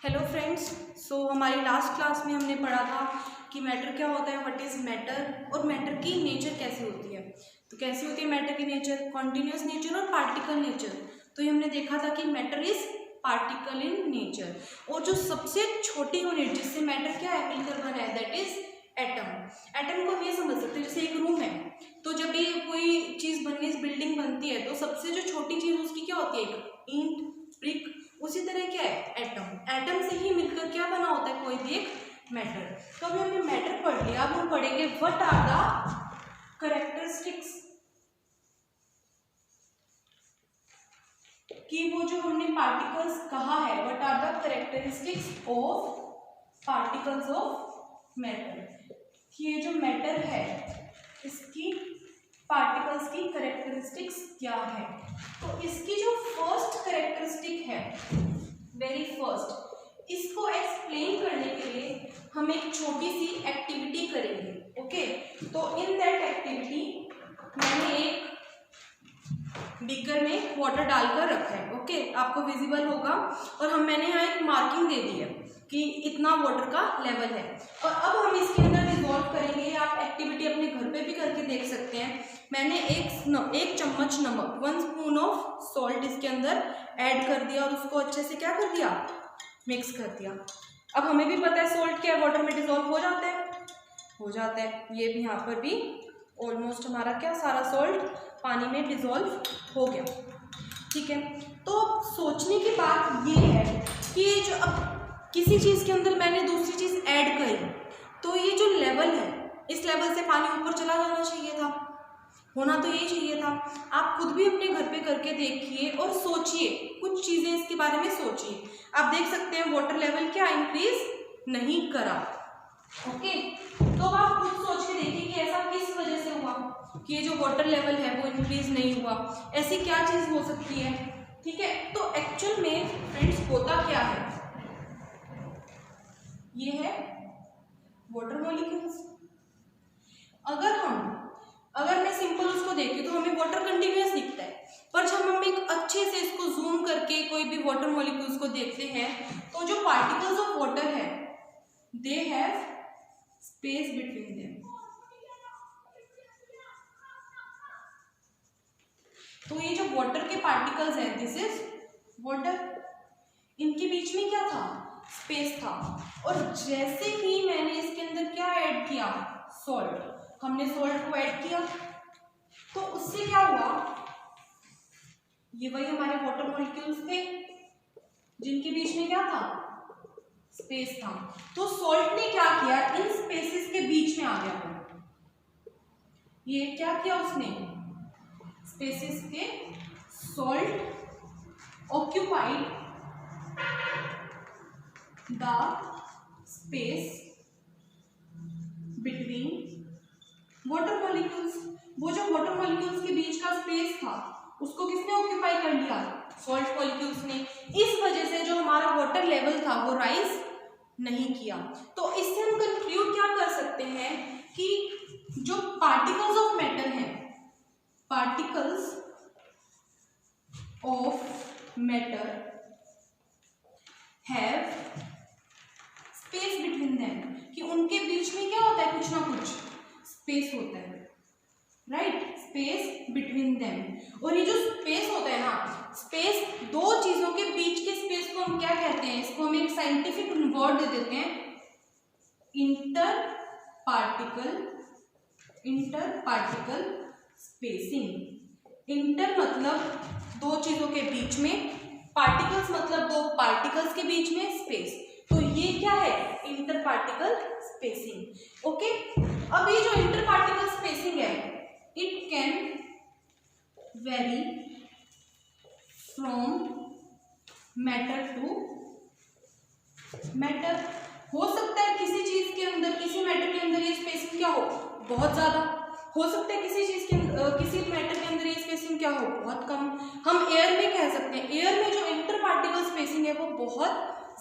Hello friends. हमारी last class में हमने पढ़ा था कि मैटर क्या होता है, व्हाट इज़ मैटर, और मैटर की नेचर कैसे होती है। तो कैसी होती है मैटर की नेचर, कॉन्टिन्यूस नेचर और पार्टिकल नेचर। तो ये हमने देखा था कि matter is particle in nature, और जो सबसे छोटी यूनिट जिससे मैटर क्या है मिलकर बना है दैट इज एटम। एटम को हम ये समझ सकते हैं जैसे एक रूम है, तो जब ये कोई चीज़ बननी, बिल्डिंग बनती है, तो सबसे जो छोटी चीज़ उसकी क्या होती है, एक ईंट, ब्रिक। उसी तरह क्या है एटम, एटम से ही मिलकर क्या बना होता है कोई भी एक मैटर। तो अभी हमने मैटर पढ़ लिया, अब हम पढ़ेंगे व्हाट आर द कैरेक्टरिस्टिक्स, कि वो जो हमने पार्टिकल्स कहा है, what are the characteristics of particles of matter, कि ये जो मैटर है इसकी पार्टिकल्स की कैरेक्टरिस्टिक्स क्या है। तो इसकी जो फर्स्ट कैरेक्टरिस्टिक है, वेरी फर्स्ट, इसको एक्सप्लेन करने के लिए हम एक छोटी सी एक्टिविटी करेंगे। ओके, तो इन दैट एक्टिविटी मैंने एक बीकर में वाटर डालकर रखा है। ओके, आपको विजिबल होगा, और मैंने यहाँ एक मार्किंग दे दी है कि इतना वाटर का लेवल है, और अब हम इसके अंदर डिजोल्व करेंगे। आप एक्टिविटी अपने घर पे भी करके देख सकते हैं। मैंने एक चम्मच नमक, 1 स्पून ऑफ सॉल्ट इसके अंदर ऐड कर दिया, और उसको अच्छे से क्या कर दिया, मिक्स कर दिया। अब हमें भी पता है सॉल्ट क्या है, वाटर में डिजोल्व हो जाता है। ये भी यहाँ पर भी ऑलमोस्ट हमारा क्या सारा सॉल्ट पानी में डिजोल्व हो गया। ठीक है, तो सोचने की बात ये है कि जो अब किसी चीज़ के अंदर मैंने दूसरी चीज़ ऐड करी, तो ये जो लेवल है, इस लेवल से पानी ऊपर चला जाना चाहिए था, होना तो यही चाहिए था। आप खुद भी अपने घर पे करके देखिए और सोचिए, कुछ चीज़ें इसके बारे में सोचिए। आप देख सकते हैं वाटर लेवल क्या इंक्रीज नहीं करा। ओके, तो आप खुद सोच के देखिए कि ऐसा किस वजह से हुआ कि ये जो वाटर लेवल है वो इंक्रीज नहीं हुआ, ऐसी क्या चीज़ हो सकती है। ठीक है, तो एक्चुअल में फ्रेंड्स होता क्या है, ये है वाटर मॉलिक्यूल्स। अगर मैं सिंपल उसको देखी तो हमें वाटर कंटिन्यूअस दिखता है, पर जब हम एक अच्छे से इसको जूम करके कोई भी वाटर मॉलिक्यूल्स को देखते हैं, तो जो पार्टिकल्स ऑफ वाटर है they have space between them. तो ये जो वाटर के पार्टिकल्स हैं, दिस इज वाटर, इनके बीच में क्या था, स्पेस था। और जैसे ही मैंने इसके अंदर क्या ऐड किया, सॉल्ट, हमने सॉल्ट को ऐड किया, तो उससे क्या हुआ, ये वही हमारे वाटर मॉलिक्यूल्स थे जिनके बीच में क्या था, स्पेस था। तो सॉल्ट ने क्या किया, इन स्पेसेस के बीच में आ गया। ये क्या किया उसने, स्पेसेस के, salt occupied the space between water molecules. वो जो वाटर मॉलिक्यूल्स के बीच का स्पेस था उसको किसने ऑक्यूपाई कर लिया, सॉल्ट मॉलिक्यूल्स ने। इस वजह से जो हमारा वाटर लेवल था वो राइज नहीं किया। तो इससे हम कंक्लूड क्या कर सकते हैं कि जो पार्टिकल्स ऑफ मैटर हैं, particles of matter have space between them, कि उनके बीच में क्या होता है, कुछ ना कुछ स्पेस होता है, राइट, स्पेस बिटवीन देम। और ये जो स्पेस होता है ना, स्पेस, दो चीजों के बीच के स्पेस को हम क्या कहते हैं, इसको हम एक साइंटिफिक वर्ड दे देते हैं, इंटर पार्टिकल स्पेसिंग। इंटर मतलब दो चीजों के बीच में, पार्टिकल्स मतलब दो पार्टिकल्स के बीच में स्पेस, तो ये क्या है, इंटर पार्टिकल स्पेसिंग। ओके, अब ये जो इंटर पार्टिकल स्पेसिंग है, it can vary from matter to matter. हो सकता है किसी चीज के अंदर, किसी मैटर के अंदर ये स्पेसिंग क्या हो, बहुत ज्यादा, हो सकता है किसी चीज के किसी मैटर के अंदर ये स्पेसिंग क्या हो, बहुत कम। हम एयर में कह सकते हैं, एयर में जो इंटर पार्टिकल स्पेसिंग है वो बहुत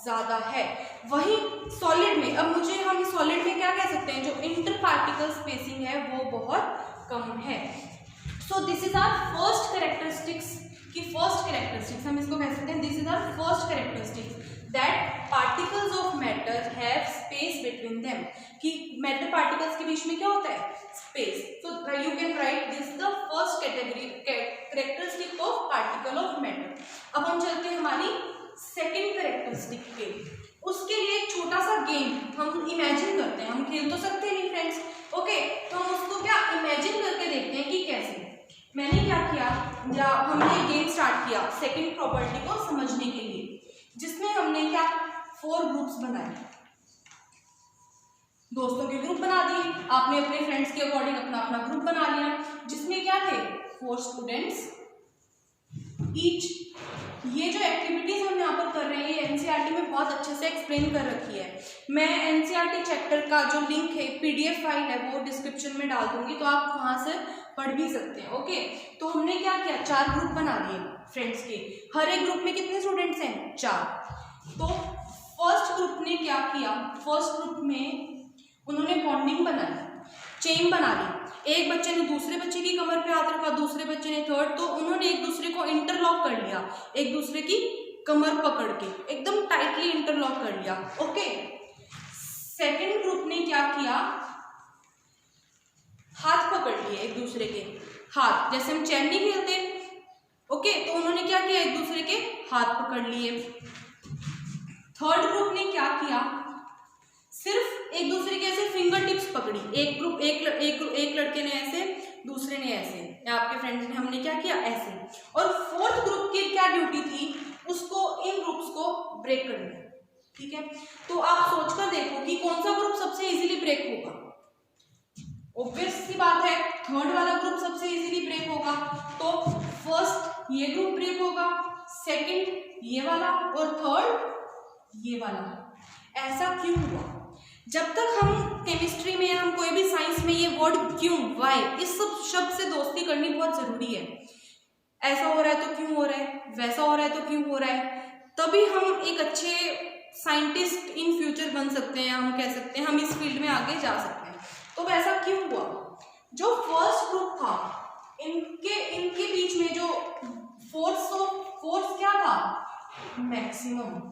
ज्यादा है। वही सॉलिड में, अब हम सॉलिड में क्या कह सकते हैं, जो इंटर पार्टिकल स्पेसिंग है वो बहुत कम है। So this is our first characteristics, कि फर्स्ट कैरेक्टरिस्टिक्स हम इसको कह सकते हैं, this is our first characteristics that particle space between them, कि मैटर पार्टिकल्स के बीच में क्या होता है, space. So you can write this the first category characteristic of particle of matter. अब हम चलते हैं हमारी सेकेंड कैरेक्टरिस्टिक पे. उसके लिए एक छोटा सा गेम हम इमेजिन करते हैं. हम खेल तो सकते नहीं फ्रेंड्स, ओके, तो हम उसको क्या इमेजिन करके देखते हैं कि कैसे. मैंने क्या किया, या हमने गेम स्टार्ट किया सेकंड प्रॉपर्टी को समझने के लिए, जिसमें हमने क्या 4 ग्रुप्स बनाए. दोस्तों के ग्रुप बना दिए, आपने अपने फ्रेंड्स के अकॉर्डिंग अपना अपना ग्रुप बना लिया, जिसमें क्या थे 4 स्टूडेंट्स ईच. ये जो एक्टिविटीज हम यहाँ पर कर रहे हैं एनसीईआरटी में बहुत अच्छे से एक्सप्लेन कर रखी है. मैं एनसीईआरटी चैप्टर का जो लिंक है, पीडीएफ फाइल है, वो डिस्क्रिप्शन में डाल दूंगी, तो आप वहां से पढ़ भी सकते हैं. ओके, तो हमने क्या किया, 4 ग्रुप बना दिए फ्रेंड्स के. हर एक ग्रुप में कितने स्टूडेंट्स हैं, 4. तो फर्स्ट ग्रुप ने क्या किया, फर्स्ट ग्रुप में उन्होंने बॉन्डिंग बनाई, चेन बना ली. एक बच्चे ने दूसरे बच्चे की कमर पे हाथ रखा, दूसरे बच्चे ने थर्ड, तो उन्होंने एक दूसरे को इंटरलॉक कर लिया, एक दूसरे की कमर पकड़ के एकदम टाइटली इंटरलॉक कर लिया. ओके, सेकंड ग्रुप ने क्या किया, हाथ पकड़ लिए एक दूसरे के हाथ, जैसे हम चैन नहीं खेलते. ओके, तो उन्होंने क्या किया, एक दूसरे के हाथ पकड़ लिए. थर्ड ग्रुप ने क्या किया, सिर्फ एक दूसरे के ऐसे फिंगर टिप्स पकड़ी. एक ग्रुप एक लड़के ने ऐसे, दूसरे ने ऐसे, या आपके फ्रेंड्स ने, हमने क्या किया ऐसे. और फोर्थ ग्रुप की क्या ड्यूटी थी, उसको इन ग्रुप्स को ब्रेक करना. ठीक है, तो आप सोचकर देखो कि कौन सा ग्रुप सबसे इजीली ब्रेक होगा. ऑब्वियस सी बात है, थर्ड वाला ग्रुप सबसे इजीली ब्रेक होगा. तो फर्स्ट ये ग्रुप ब्रेक होगा, सेकंड ये वाला, और थर्ड ये वाला. ऐसा क्यों हुआ? जब तक हम केमिस्ट्री में या हम कोई भी साइंस में ये वर्ड क्यों, वाई, इस सब शब्द से दोस्ती करनी बहुत जरूरी है. ऐसा हो रहा है तो क्यों हो रहा है, वैसा हो रहा है तो क्यों हो रहा है, तभी हम एक अच्छे साइंटिस्ट इन फ्यूचर बन सकते हैं, हम कह सकते हैं हम इस फील्ड में आगे जा सकते हैं. तो ऐसा क्यों हुआ? जो फर्स्ट ग्रुप था, इनके बीच में जो फोर्स क्या था, मैक्सिमम.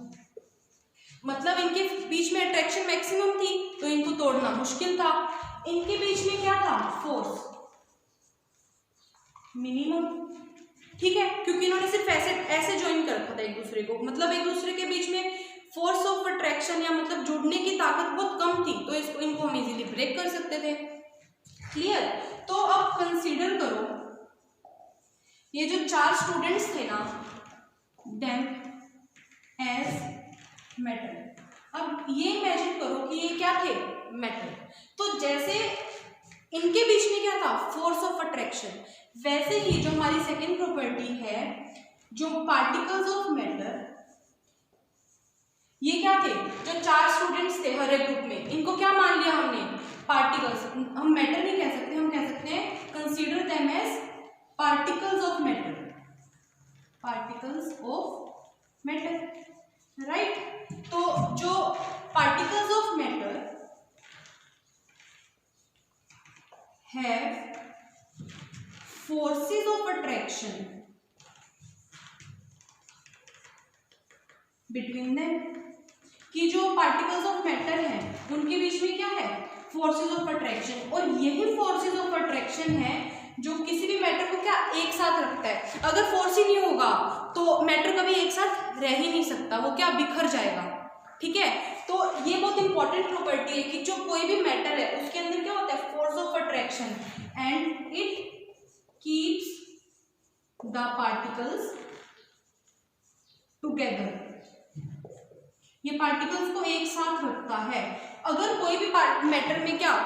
मतलब इनके बीच में अट्रैक्शन मैक्सिमम थी, तो इनको तोड़ना मुश्किल था. इनके बीच में क्या था, फोर्स मिनिमम. ठीक है, क्योंकि इन्होंने सिर्फ ऐसे ज्वाइन कर रखा था एक दूसरे को, मतलब एक दूसरे के बीच में फोर्स ऑफ अट्रैक्शन या मतलब जुड़ने की ताकत बहुत कम थी, तो इनको हम इजीली ब्रेक कर सकते थे. क्लियर? तो अब कंसीडर करो, ये जो 4 स्टूडेंट्स थे ना, देम एज मेटल. अब ये इमेजिन करो कि ये क्या थे, मेटल. तो जैसे इनके बीच में क्या था, फोर्स ऑफ अट्रैक्शन, वैसे ही जो हमारी सेकेंड प्रॉपर्टी है, जो पार्टिकल्स ऑफ मैटर, ये क्या थे, जो 4 स्टूडेंट्स थे हर एक ग्रुप में, इनको क्या मान लिया हमने, पार्टिकल्स. हम मैटर नहीं कह सकते, हम कह सकते हैं consider them as particles of matter, particles of matter. Right? तो जो particles of matter have forces of attraction between them, कि जो पार्टिकल्स ऑफ मैटर हैं उनके बीच में क्या है, फोर्सेस ऑफ अट्रैक्शन. और यही फोर्सेस ऑफ अट्रैक्शन है जो किसी भी मैटर को क्या एक साथ रखता है. अगर फोर्स ही नहीं होगा तो मैटर कभी एक साथ रह ही नहीं सकता, वो क्या बिखर जाएगा. ठीक है, तो ये बहुत इंपॉर्टेंट प्रॉपर्टी है कि जो कोई भी मैटर है उसके अंदर क्या होता है, force of attraction, and it keeps the particles together. ये पार्टिकल्स को एक साथ रखता है. अगर कोई भी मैटर में क्या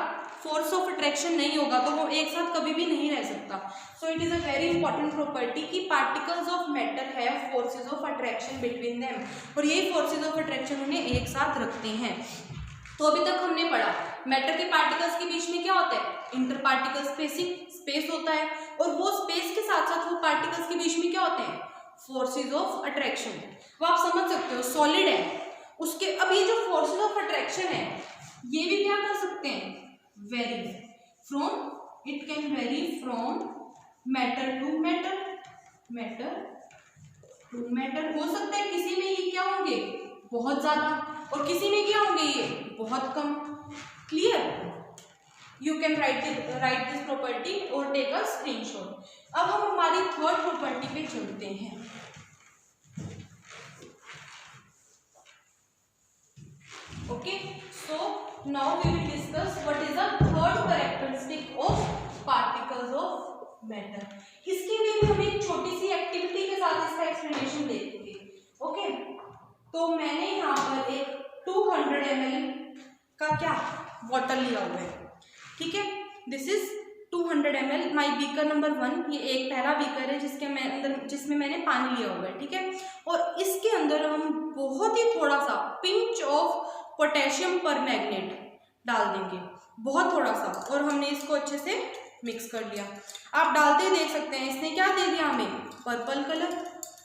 फोर्स ऑफ अट्रैक्शन नहीं होगा तो वो एक साथ कभी भी नहीं रह सकता. So it is a very important property कि particles of matter have forces of attraction between them, और यही फोर्सेस ऑफ अट्रैक्शन उन्हें एक साथ रखते हैं. तो अभी तक हमने पढ़ा मैटर के पार्टिकल्स के बीच में क्या होता है, इंटर पार्टिकल स्पेस होता है, और वो स्पेस के साथ साथ वो पार्टिकल्स के बीच में क्या होते हैं, फोर्सेज ऑफ अट्रैक्शन. वो आप समझ सकते हो, सॉलिड है उसके. अब ये जो फोर्सेज ऑफ अट्रैक्शन है ये भी क्या कर सकते हैं, vary from, it can vary from matter to matter, matter to matter. हो सकता है किसी में ये क्या होंगे, बहुत ज़्यादा, और किसी में क्या होंगे ये बहुत कम। Clear? You can write this property और टेक अ स्क्रीनशॉट। अब हम हमारी थर्ड प्रॉपर्टी पे चलते हैं। Okay, so now we will discuss what is the third characteristic of particles of matter. इसके लिए भी हम एक छोटी सी एक्टिविटी के साथ इसका एक्सप्लेनेशन देखेंगे। ओके, तो मैंने यहाँ पर एक 200 ml का क्या वाटर लिया हुआ है, ठीक है। This is 200 ml my beaker number 1। ये एक पहला बीकर है जिसमें मैंने पानी लिया हुआ है, ठीक है। और इसके अंदर हम बहुत ही थोड़ा सा पिंच ऑफ पोटेशियम परमैंगनेट डाल देंगे, बहुत थोड़ा सा, और हमने इसको अच्छे से मिक्स कर लिया। आप डालते देख सकते हैं इसने क्या दे दिया हमें, purple colour.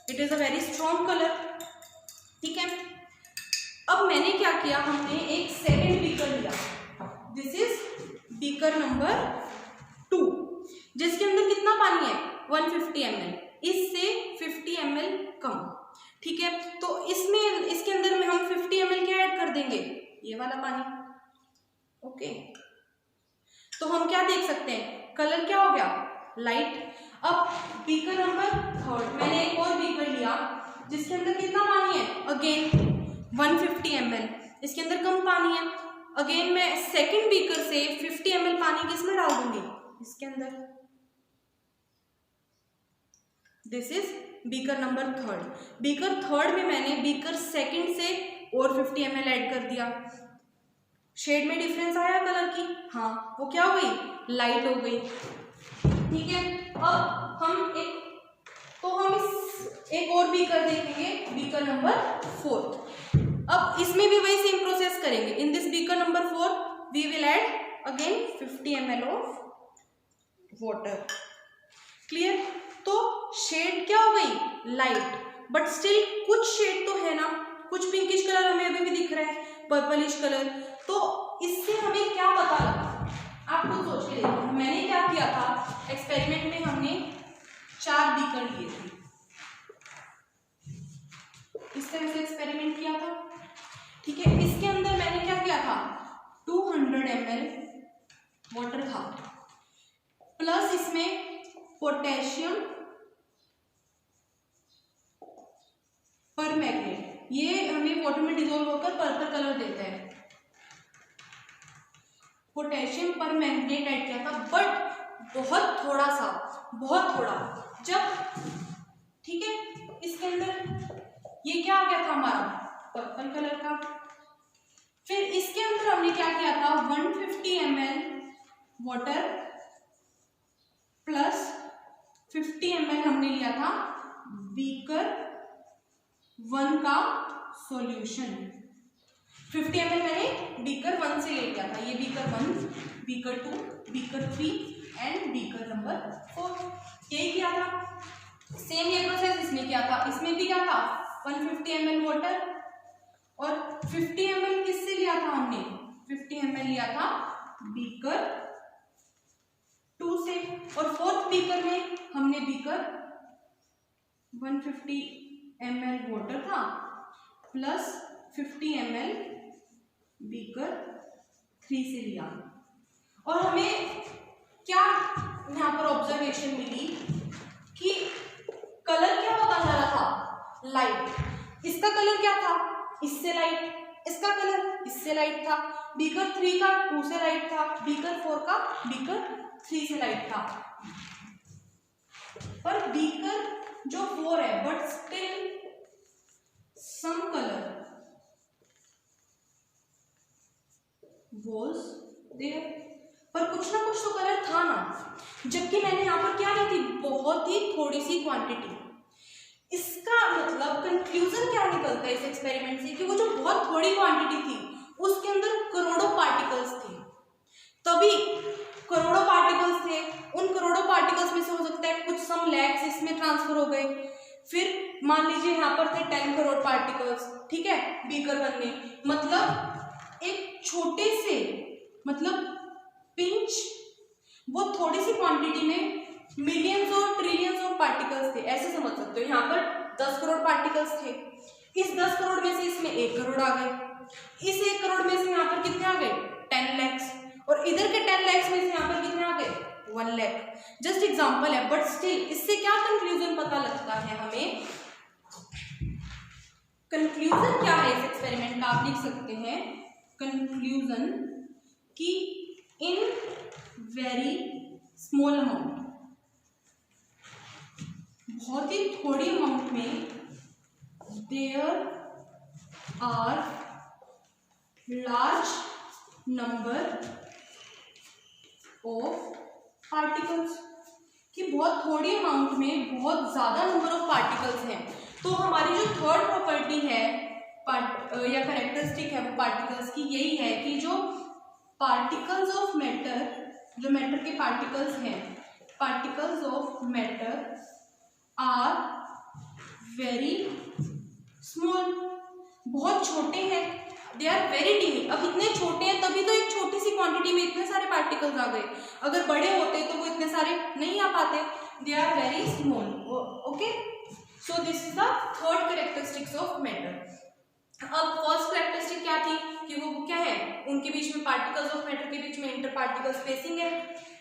It is a very strong colour, ठीक है। अब मैंने क्या किया, हमने एक सेकेंड बीकर लिया। दिस इज बीकर नंबर 2, जिसके अंदर कितना पानी है 150 ml, इससे 50 ml कम, ठीक है। तो इसके अंदर में हम 50 ml क्या ऐड कर देंगे, ये वाला पानी। ओके, तो हम क्या देख सकते हैं, कलर क्या हो गया, लाइट। अब बीकर नंबर 3, मैंने एक और बीकर लिया जिसके अंदर कितना पानी है, अगेन 150 ml, इसके अंदर कम पानी है। अगेन मैं सेकंड बीकर से 50 ml पानी किसमें डाल दूंगी, इसके अंदर। This is beaker number 3। Beaker 3 में मैंने बीकर सेकंड से और 50 ml ऐड कर दिया। शेड में डिफरेंस आया कलर की, हाँ, वो क्या हो गई, लाइट हो गई, ठीक है। अब हम एक और बीकर देखेंगे, बीकर नंबर 4। अब इसमें भी वही सेम प्रोसेस करेंगे। In this beaker number 4 we will add again 50 ml of water. Clear? तो शेड क्या हो गई, लाइट, बट स्टिल कुछ शेड तो है ना, कुछ पिंकिश कलर हमें अभी भी दिख रहा है, पर्पलिश कलर। तो इससे हमें क्या पता लगा, आप खुद सोच के देखो। मैंने क्या किया था एक्सपेरिमेंट में, हमने 4 बीकर लिए थे, इस तरह से एक्सपेरिमेंट किया था, ठीक है। इसके अंदर मैंने क्या किया था, 200 ml वाटर था, प्लस इसमें पोटेशियम परमैंगनेट, ये हमें वाटर में डिसॉल्व होकर पर्पल कलर देता है। पोटेशियम परमैंगनेट ऐड किया था, बट बहुत थोड़ा सा, बहुत थोड़ा। जब, ठीक है, इसके अंदर ये क्या आ गया था हमारा, पर्पल कलर का। फिर इसके अंदर हमने क्या किया था, 150 ml वाटर प्लस 50 ml हमने लिया था बीकर 1 का सॉल्यूशन। 50 ml मैंने बीकर 1 से ले लिया था, ये beaker 1, beaker 2, beaker 3 and beaker number 4। यही किया था, सेम ये प्रोसेस इसमें किया था। इसमें भी क्या था, 150 ml वाटर और 50 ml किससे लिया था हमने, 50 ml लिया था बीकर 2 से, और फोर्थ बीकर में हमने बीकर 150 ml वाटर था प्लस 50 ml बीकर 3 से लिया। और हमें क्या यहाँ पर ऑब्जर्वेशन मिली कि कलर क्या पता चला था, लाइट। इसका कलर क्या था, इससे लाइट, इसका कलर इससे लाइट था। बीकर 3 का 2 से लाइट था, बीकर 4 का बीकर 3 से लाइट था। पर बीकर जो 4 है, but still some colour was there, पर कुछ ना कुछ तो कलर था ना, जबकि मैंने यहाँ पर क्या ली थी, बहुत ही थोड़ी सी क्वांटिटी। इसका मतलब कंक्लूजन क्या निकलता है इस एक्सपेरिमेंट से, कि वो जो बहुत थोड़ी क्वांटिटी थी उसके अंदर करोड़ों पार्टिकल्स थे। तभी करोड़ों पार्टिकल्स थे, उन करोड़ों पार्टिकल्स में से हो सकता है कुछ सम लैक्स इसमें ट्रांसफर हो गए। फिर मान लीजिए यहाँ पर थे 10 करोड़ पार्टिकल्स, ठीक है, बीकर 1 में। मतलब एक छोटे से, मतलब पिंच, वो थोड़ी सी क्वांटिटी में मिलियंस और ट्रिलियंस ऑफ पार्टिकल्स थे, ऐसे समझ सकते हो। यहाँ पर 10 करोड़ पार्टिकल्स थे, इस 10 करोड़ में से इसमें 1 करोड़ आ गए, इस 1 करोड़ में से यहाँ पर कितने आ गए 10 lakhs, और इधर के 10 lakhs में से यहाँ पर कितने आ गए 1 lakh। जस्ट एग्जाम्पल है, बट स्टिल इससे क्या कंक्लूजन पता लगता है हमें, कंक्लूजन क्या है इस एक्सपेरिमेंट का, आप लिख सकते हैं कंक्लूजन कि इन वेरी स्मॉल अमाउंट, बहुत ही थोड़ी अमाउंट में, there are large number of particles, कि बहुत थोड़ी अमाउंट में बहुत ज़्यादा नंबर ऑफ पार्टिकल्स हैं। तो हमारी जो थर्ड प्रॉपर्टी है या कैरेक्टरिस्टिक है वो पार्टिकल्स की यही है कि जो पार्टिकल्स ऑफ मैटर, जो मैटर के पार्टिकल्स हैं, particles of matter are very small, बहुत छोटे हैं, दे आर वेरी टीनी। अब इतने छोटे हैं तभी तो एक छोटी सी क्वांटिटी में इतने सारे पार्टिकल्स आ गए, अगर बड़े होते तो वो इतने सारे नहीं आ पाते, they are very small. Okay, so this is the third characteristics of matter. अब फर्स्ट कैरेक्टरिस्टिक क्या थी कि वो क्या है, उनके बीच में पार्टिकल्स ऑफ मैटर के बीच में इंटर पार्टिकल स्पेसिंग है।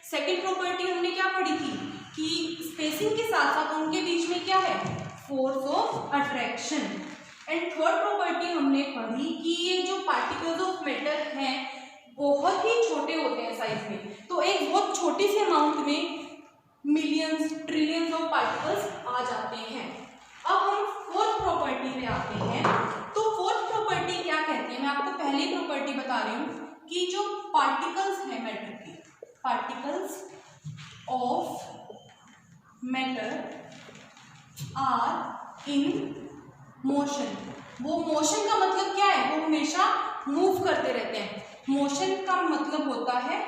सेकेंड प्रॉपर्टी हमने क्या पढ़ी थी कि स्पेसिंग के साथ साथ उनके बीच में क्या है, force of attraction. And third property हमने पढ़ी कि ये जो पार्टिकल्स ऑफ मैटर हैं बहुत ही छोटे होते हैं साइज में, तो एक बहुत छोटी सी अमाउंट में मिलियंस ट्रिलियंस ऑफ पार्टिकल्स आ जाते हैं। अब हम फोर्थ प्रॉपर्टी पे आते हैं। तो फोर्थ प्रॉपर्टी क्या कहती है, मैं आपको पहली प्रॉपर्टी बता रही हूँ कि जो पार्टिकल्स हैं मैटर के, particles of matter are in motion. वो मोशन का मतलब क्या है, वो हमेशा मूव करते रहते हैं। मोशन का मतलब होता है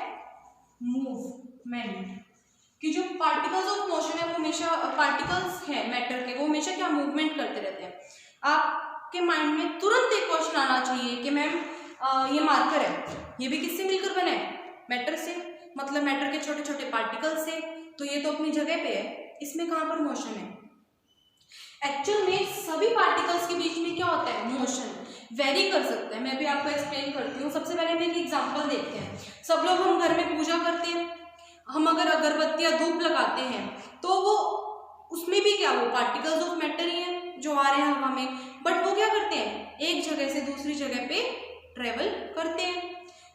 मूवमेंट, कि जो पार्टिकल्स ऑफ मोशन है वो हमेशा, पार्टिकल्स है मैटर के, वो हमेशा क्या मूवमेंट करते रहते हैं। आपके माइंड में तुरंत एक क्वेश्चन आना चाहिए कि मैम ये मार्कर है, ये भी किससे मिलकर बना है, मैटर से, मतलब मैटर के छोटे छोटे पार्टिकल्स से, तो ये तो अपनी जगह पे है, इसमें कहाँ पर मोशन है। एक्चुअल में सभी पार्टिकल्स के बीच में क्या होता है, मोशन वेरी कर सकता है। मैं भी आपको एक्सप्लेन करती हूँ। सबसे पहले हम एक एग्जांपल देखते हैं। सब लोग हम घर में पूजा करते हैं, हम अगर अगरबत्ती या धूप लगाते हैं तो वो उसमें भी क्या, वो पार्टिकल्स ऑफ मैटर ही हैं जो आ रहे हैं हवा में, बट वो क्या करते हैं, एक जगह से दूसरी जगह पे ट्रेवल करते हैं,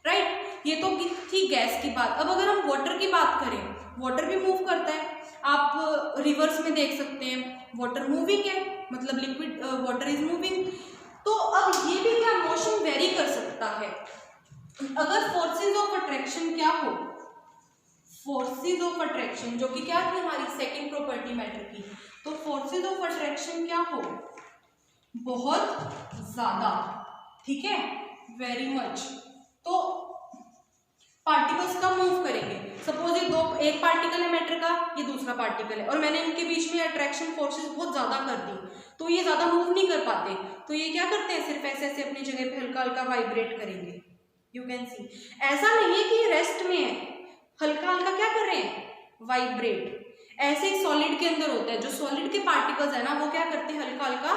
राइट। ये तो थी गैस की बात। अब अगर हम वाटर की बात करें, वाटर भी मूव करता है। आप रिवर्स में देख सकते हैं, वाटर मूविंग है, मतलब लिक्विड वाटर इज मूविंग। तो अब ये भी क्या, मोशन वेरी कर सकता है। अगर फोर्सेस ऑफ अट्रैक्शन क्या हो, फोर्सेस ऑफ अट्रैक्शन जो कि क्या थी हमारी सेकंड प्रॉपर्टी मैटर की, तो फोर्सेस ऑफ अट्रैक्शन क्या हो, बहुत ज्यादा, ठीक है, वेरी मच, तो पार्टिकल्स का मूव करेंगे। सपोज ये एक पार्टिकल है मैटर का, ये दूसरा पार्टिकल है, और मैंने इनके बीच में अट्रैक्शन फोर्सेस बहुत ज्यादा कर दी, तो ये ज्यादा मूव नहीं कर पाते, तो ये क्या करते हैं, सिर्फ ऐसे ऐसे अपनी जगह पे हल्का हल्का वाइब्रेट करेंगे। यू कैन सी, ऐसा नहीं है कि रेस्ट में है, हल्का हल्का क्या कर रहे हैं, वाइब्रेट। ऐसे ही सॉलिड के अंदर होता है, जो सॉलिड के पार्टिकल्स है ना, वो क्या करते हैं, हल्का हल्का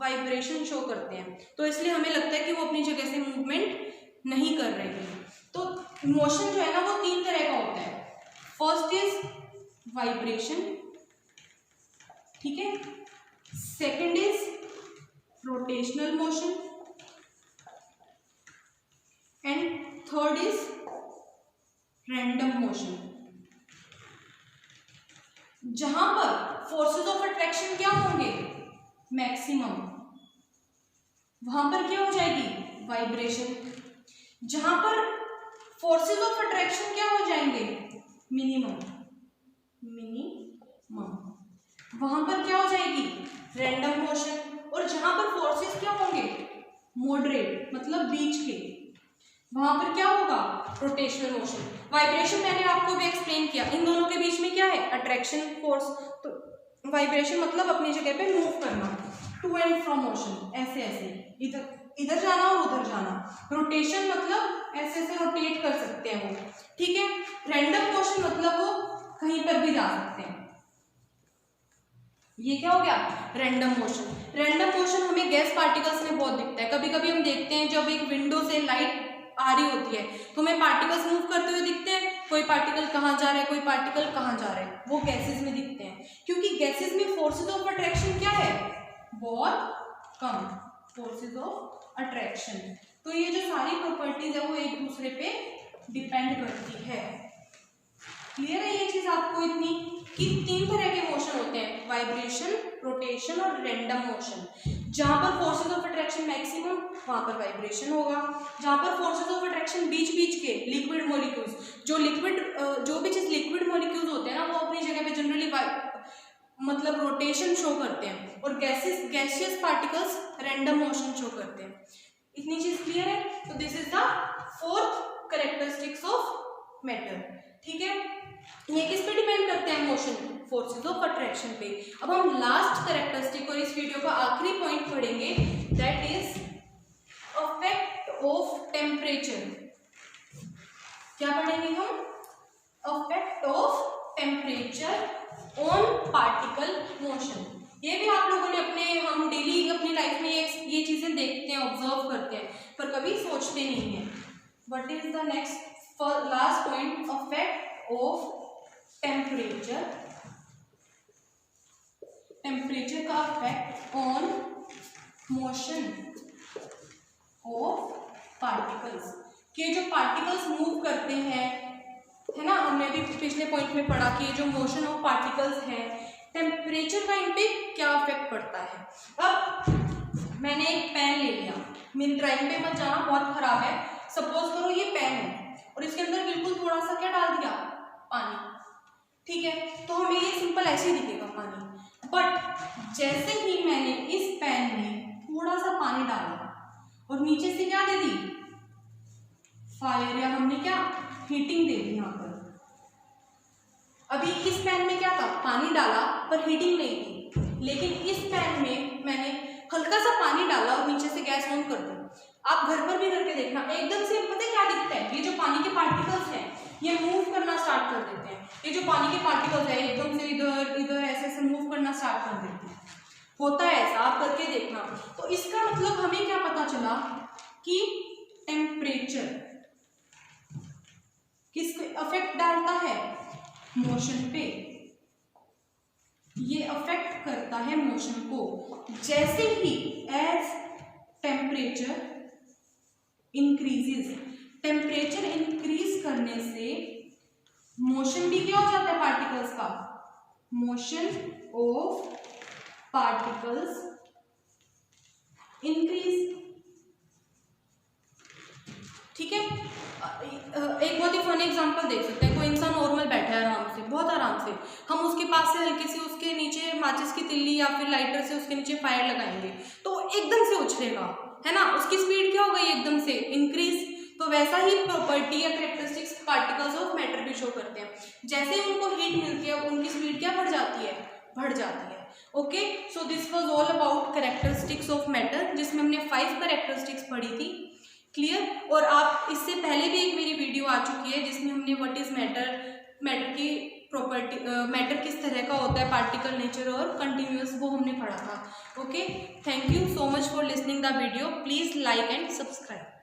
वाइब्रेशन शो करते हैं, तो इसलिए हमें लगता है कि वो अपनी जगह से मूवमेंट नहीं कर रहे हैं। तो मोशन जो है ना वो तीन तरह का होता है। फर्स्ट इज वाइब्रेशन, ठीक है, second is rotational motion, and third is random motion. जहां पर फोर्सेस ऑफ अट्रैक्शन क्या होंगे, मैक्सिमम, वहां पर क्या हो जाएगी, वाइब्रेशन। जहां पर फोर्सेस ऑफ अट्रैक्शन क्या हो जाएंगे, मिनिमम, वहां पर क्या हो जाएगी, रैंडम मोशन। और जहां पर फोर्सेस क्या होंगे, मॉडरेट, मतलब बीच के, वहां पर क्या होगा, रोटेशनल मोशन। वाइब्रेशन मैंने आपको भी एक्सप्लेन किया, इन दोनों के बीच में क्या है, अट्रैक्शन फोर्स। तो वाइब्रेशन मतलब अपनी जगह पे मूव करना, टू एंड फ्रॉम मोशन, ऐसे ऐसे इधर इधर जाना और उधर जाना। रोटेशन मतलब ऐसे ऐसे रोटेट कर सकते हैं वो, ठीक है। रैंडम मोशन मतलब वो कहीं पर भी जा सकते हैं। ये क्या हो गया, रैंडम मोशन। रैंडम मोशन हमें गैस पार्टिकल्स में बहुत दिखता है। कभी कभी हम देखते हैं जब एक विंडो से लाइट आ रही होती है तो हमें पार्टिकल्स मूव करते हुए दिखते हैं, कोई पार्टिकल कहाँ जा रहा है, कोई पार्टिकल कहाँ जा रहा है, वो गैसेस में दिखते हैं। क्योंकि गैसेस में फोर्सेस ऑफ अट्रैक्शन क्या है, बहुत कम फोर्सेस ऑफ अट्रैक्शन। तो ये जो सारी प्रॉपर्टीज है वो एक दूसरे पे डिपेंड करती है। क्लियर है ये चीज आपको इतनी, कि 3 तरह के मोशन होते हैं, वाइब्रेशन, रोटेशन और रैंडम मोशन। जहां पर फोर्सेस ऑफ अट्रैक्शन मैक्सिमम वहां पर वाइब्रेशन होगा, जहां पर फोर्सेस ऑफ अट्रैक्शन बीच बीच के लिक्विड मॉलिक्यूल्स, जो भी चीज लिक्विड मॉलिक्यूल्स होते हैं ना वो अपनी जगह पे जनरली मतलब रोटेशन शो करते हैं, और gaseous particles random motion show करते हैं। इतनी चीज क्लियर है। तो this is the 4th characteristics of matter. ठीक है, ये किस पे डिपेंड करते हैं मोशन, फोर्सेस ऑफ अट्रैक्शन पे। अब हम लास्ट कैरेक्टरिस्टिक और इस वीडियो का आखिरी पॉइंट पढ़ेंगे, that is effect of temperature. क्या पढ़ेंगे हम, effect of temperature on particle motion. ये भी आप लोगों ने हम डेली अपनी लाइफ में ये चीजें देखते हैं, ऑब्जर्व करते हैं, पर कभी सोचते नहीं है। What is the next last point, effect of temperature. Temperature का effect on motion of particles. कि जो पार्टिकल्स मूव करते हैं, है ना, हमने भी पिछले पॉइंट में पढ़ा कि जो मोशन ऑफ पार्टिकल्स है, टेम्परेचर का इन पे क्या इफेक्ट पड़ता है। अब मैंने एक पेन ले लिया, मेरी ड्राइंग पे मत जाना, बहुत खराब है। सपोज करो ये पेन है और इसके अंदर बिल्कुल थोड़ा सा क्या डाल दिया, पानी। ठीक है, तो हमें ये सिंपल ऐसे ही दिखेगा पानी, बट जैसे ही मैंने इस पेन में थोड़ा सा पानी डाला और नीचे से क्या दे दी, फायर, या हमने क्या हीटिंग दे दी यहाँ पर। अभी इस पेन में क्या था, पानी डाला पर हीटिंग नहीं थी, लेकिन इस पेन में मैंने हल्का सा पानी डाला और नीचे से गैस ऑन कर दी। आप घर पर भी करके देखना, एकदम से पता है क्या दिखता है, ये जो पानी के पार्टिकल्स हैं ये मूव करना स्टार्ट कर देते हैं। ये जो पानी के पार्टिकल्स है एकदम से इधर इधर ऐसे ऐसे मूव करना स्टार्ट कर देते हैं। होता है ऐसा, आप करके देखना। तो इसका मतलब हमें क्या पता चला कि टेम्परेचर किस पे अफेक्ट डालता है, मोशन पे। ये अफेक्ट करता है मोशन को। जैसे ही as temperature increases, temperature increase करने से मोशन भी क्या हो जाता है पार्टिकल्स का, मोशन ऑफ पार्टिकल्स इंक्रीज। ठीक है, एक बहुत ही फनी एग्जांपल देख सकते हैं। कोई इंसान नॉर्मल बैठा है आराम से, बहुत आराम से, हम उसके पास से हल्की सी उसके नीचे माचिस की तिल्ली या फिर लाइटर से उसके नीचे फायर लगाएंगे तो एकदम से उछलेगा, है ना, उसकी स्पीड क्या हो गई, एकदम से इंक्रीज। तो वैसा ही प्रॉपर्टी या कैरेक्टरिस्टिक्स पार्टिकल्स ऑफ मैटर भी शो करते हैं। जैसे ही उनको हीट मिलती है उनकी स्पीड क्या बढ़ जाती है, बढ़ जाती है। Okay, so this was all about characteristics of matter, जिसमें हमने 5 कैरेक्टरिस्टिक्स पढ़ी थी। क्लियर। और आप इससे पहले भी एक मेरी वीडियो आ चुकी है जिसमें हमने व्हाट इज मैटर, मैटर की प्रॉपर्टी, मैटर किस तरह का होता है, पार्टिकल नेचर और कंटिन्यूअस, वो हमने पढ़ा था। Okay, thank you so much for listening the video. Please like and subscribe.